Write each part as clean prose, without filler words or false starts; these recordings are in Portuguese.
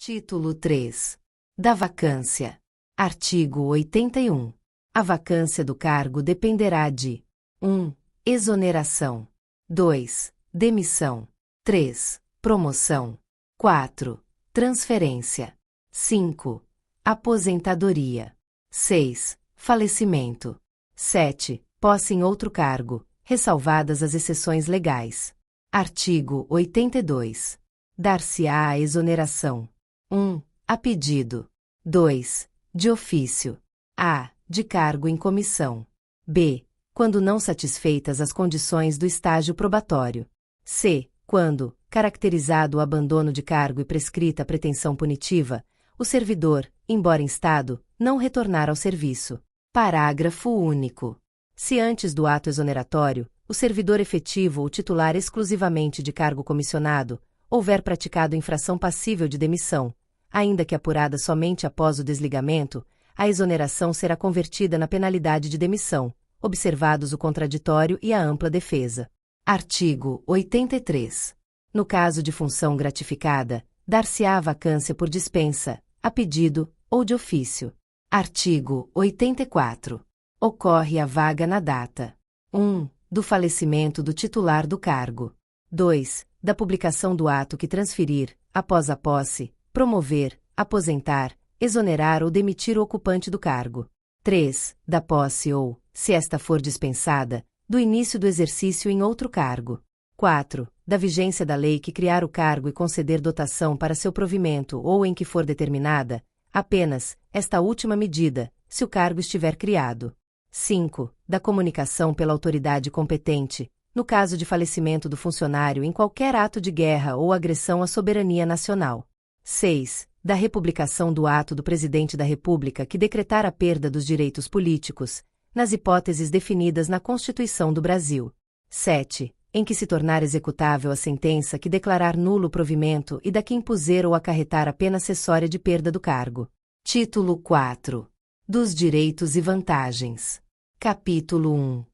Título 3. Da vacância. Artigo 81. A vacância do cargo dependerá de 1. Exoneração. 2. Demissão. 3. Promoção. 4. Transferência. 5. Aposentadoria. 6. Falecimento. 7. Posse em outro cargo, ressalvadas as exceções legais. Artigo 82. Dar-se-á a exoneração. 1. A pedido. 2. De ofício. A. De cargo em comissão. B. Quando não satisfeitas as condições do estágio probatório. C. Quando, caracterizado o abandono de cargo e prescrita a pretensão punitiva, o servidor, embora instado, não retornar ao serviço. Parágrafo único. Se antes do ato exoneratório, o servidor efetivo ou titular exclusivamente de cargo comissionado houver praticado infração passível de demissão, ainda que apurada somente após o desligamento, a exoneração será convertida na penalidade de demissão, observados o contraditório e a ampla defesa. Artigo 83. No caso de função gratificada, dar-se-á a vacância por dispensa, a pedido ou de ofício. Artigo 84. Ocorre a vaga na data 1. Do falecimento do titular do cargo. 2. Da publicação do ato que transferir, após a posse, promover, aposentar, exonerar ou demitir o ocupante do cargo. 3. Da posse ou, se esta for dispensada, do início do exercício em outro cargo. 4. Da vigência da lei que criar o cargo e conceder dotação para seu provimento ou em que for determinada, apenas, esta última medida, se o cargo estiver criado. 5. Da comunicação pela autoridade competente, no caso de falecimento do funcionário em qualquer ato de guerra ou agressão à soberania nacional. 6. Da republicação do ato do Presidente da República que decretar a perda dos direitos políticos, nas hipóteses definidas na Constituição do Brasil. 7. Em que se tornar executável a sentença que declarar nulo o provimento e da que impuser ou acarretar a pena acessória de perda do cargo. Título 4. Dos direitos e vantagens. Capítulo 1.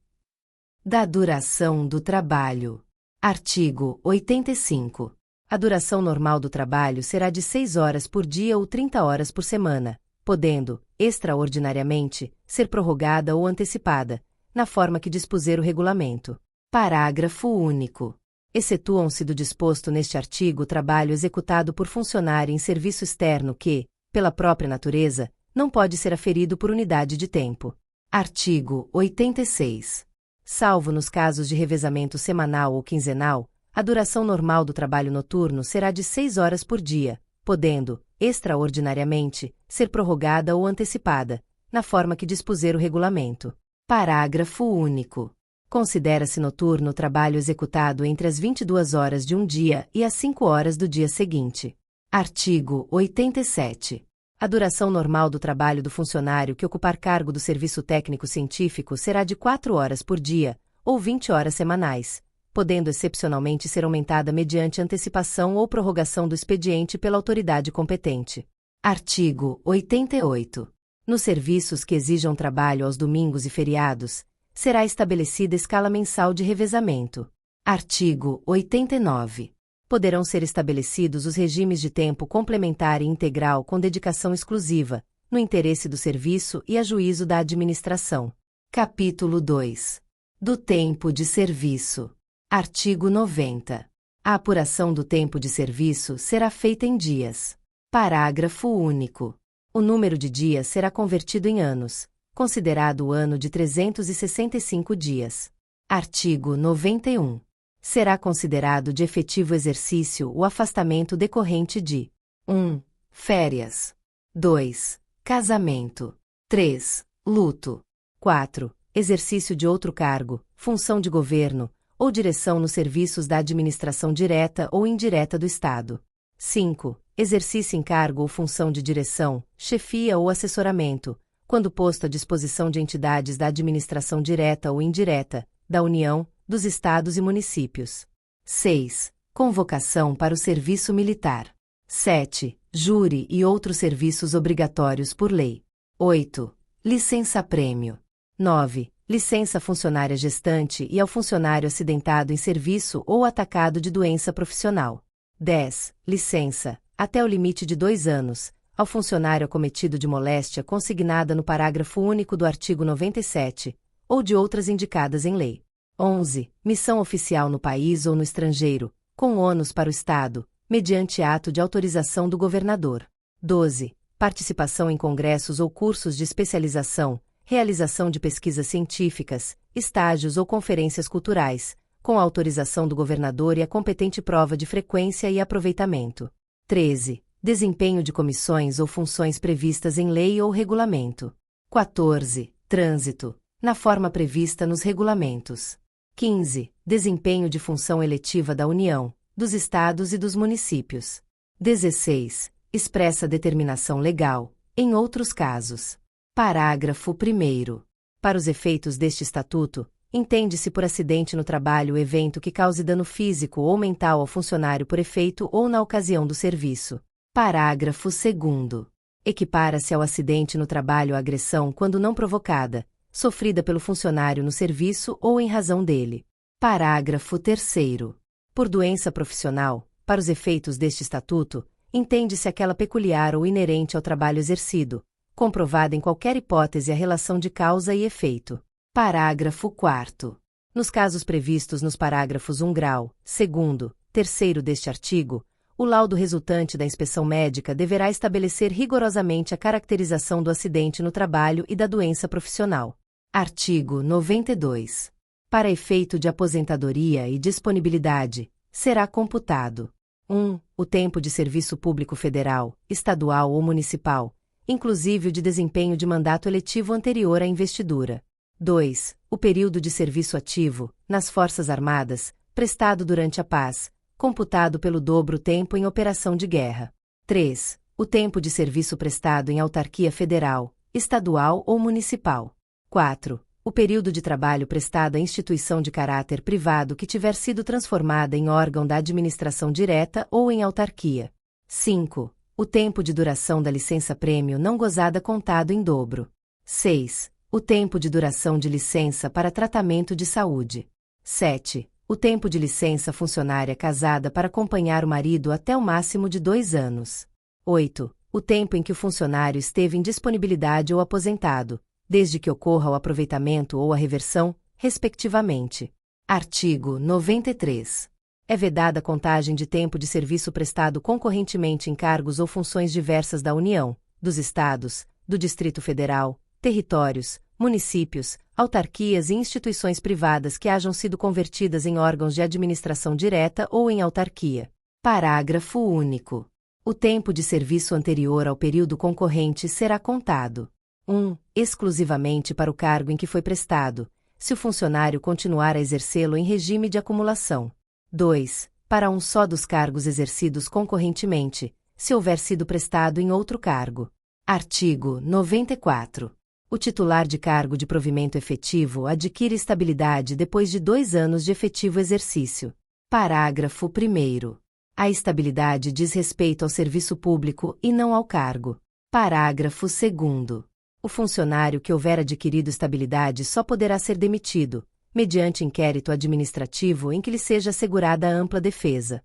Da duração do trabalho. Artigo 85. A duração normal do trabalho será de 6 horas por dia ou 30 horas por semana, podendo, extraordinariamente, ser prorrogada ou antecipada, na forma que dispuser o regulamento. Parágrafo único. Excetuam-se do disposto neste artigo o trabalho executado por funcionário em serviço externo que, pela própria natureza, não pode ser aferido por unidade de tempo. Artigo 86. Salvo nos casos de revezamento semanal ou quinzenal, a duração normal do trabalho noturno será de 6 horas por dia, podendo, extraordinariamente, ser prorrogada ou antecipada, na forma que dispuser o regulamento. Parágrafo único. Considera-se noturno o trabalho executado entre as 22 horas de um dia e as 5 horas do dia seguinte. Artigo 87. A duração normal do trabalho do funcionário que ocupar cargo do serviço técnico-científico será de 4 horas por dia, ou 20 horas semanais, podendo excepcionalmente ser aumentada mediante antecipação ou prorrogação do expediente pela autoridade competente. Artigo 88. Nos serviços que exijam trabalho aos domingos e feriados, será estabelecida escala mensal de revezamento. Artigo 89. Poderão ser estabelecidos os regimes de tempo complementar e integral com dedicação exclusiva, no interesse do serviço e a juízo da administração. Capítulo 2. Do tempo de serviço. Artigo 90. A apuração do tempo de serviço será feita em dias. Parágrafo único. O número de dias será convertido em anos, considerado o ano de 365 dias. Artigo 91. Será considerado de efetivo exercício o afastamento decorrente de 1. Férias. 2. Casamento. 3. Luto. 4. Exercício de outro cargo, função de governo, ou direção nos serviços da administração direta ou indireta do Estado. 5. Exercício em cargo ou função de direção, chefia ou assessoramento, quando posto à disposição de entidades da administração direta ou indireta, da União, dos Estados e municípios. 6. Convocação para o serviço militar. 7. Júri e outros serviços obrigatórios por lei. 8. Licença-prêmio. 9. Licença funcionária gestante e ao funcionário acidentado em serviço ou atacado de doença profissional. 10. Licença, até o limite de 2 anos, ao funcionário acometido de moléstia consignada no parágrafo único do artigo 97, ou de outras indicadas em lei. 11. Missão oficial no país ou no estrangeiro, com ônus para o Estado, mediante ato de autorização do governador. 12. Participação em congressos ou cursos de especialização, realização de pesquisas científicas, estágios ou conferências culturais, com a autorização do governador e a competente prova de frequência e aproveitamento. 13. Desempenho de comissões ou funções previstas em lei ou regulamento. 14. Trânsito, na forma prevista nos regulamentos. 15. Desempenho de função eletiva da União, dos Estados e dos municípios. 16. Expressa determinação legal, em outros casos. Parágrafo 1º. Para os efeitos deste Estatuto, entende-se por acidente no trabalho o evento que cause dano físico ou mental ao funcionário por efeito ou na ocasião do serviço. Parágrafo 2º. Equipara-se ao acidente no trabalho a agressão quando não provocada, sofrida pelo funcionário no serviço ou em razão dele. Parágrafo 3º. Por doença profissional, para os efeitos deste Estatuto, entende-se aquela peculiar ou inerente ao trabalho exercido, comprovada em qualquer hipótese a relação de causa e efeito. Parágrafo 4º. Nos casos previstos nos parágrafos 1 grau, 2º, 3º deste artigo, o laudo resultante da inspeção médica deverá estabelecer rigorosamente a caracterização do acidente no trabalho e da doença profissional. Artigo 92. Para efeito de aposentadoria e disponibilidade, será computado: 1. O tempo de serviço público federal, estadual ou municipal, inclusive o de desempenho de mandato eletivo anterior à investidura. 2. O período de serviço ativo, nas Forças Armadas, prestado durante a paz, computado pelo dobro tempo em operação de guerra. 3. O tempo de serviço prestado em autarquia federal, estadual ou municipal. 4. O período de trabalho prestado à instituição de caráter privado que tiver sido transformada em órgão da administração direta ou em autarquia. 5. O tempo de duração da licença-prêmio não gozada contado em dobro. 6. O tempo de duração de licença para tratamento de saúde. 7. O tempo de licença funcionária casada para acompanhar o marido até o máximo de 2 anos. 8. O tempo em que o funcionário esteve em disponibilidade ou aposentado, desde que ocorra o aproveitamento ou a reversão, respectivamente. Artigo 93. É vedada a contagem de tempo de serviço prestado concorrentemente em cargos ou funções diversas da União, dos Estados, do Distrito Federal, territórios, municípios, autarquias e instituições privadas que hajam sido convertidas em órgãos de administração direta ou em autarquia. Parágrafo único. O tempo de serviço anterior ao período concorrente será contado: 1. Exclusivamente para o cargo em que foi prestado, se o funcionário continuar a exercê-lo em regime de acumulação. 2. Para um só dos cargos exercidos concorrentemente, se houver sido prestado em outro cargo. Artigo 94. O titular de cargo de provimento efetivo adquire estabilidade depois de 2 anos de efetivo exercício. Parágrafo 1º. A estabilidade diz respeito ao serviço público e não ao cargo. Parágrafo 2º. O funcionário que houver adquirido estabilidade só poderá ser demitido, mediante inquérito administrativo em que lhe seja assegurada ampla defesa.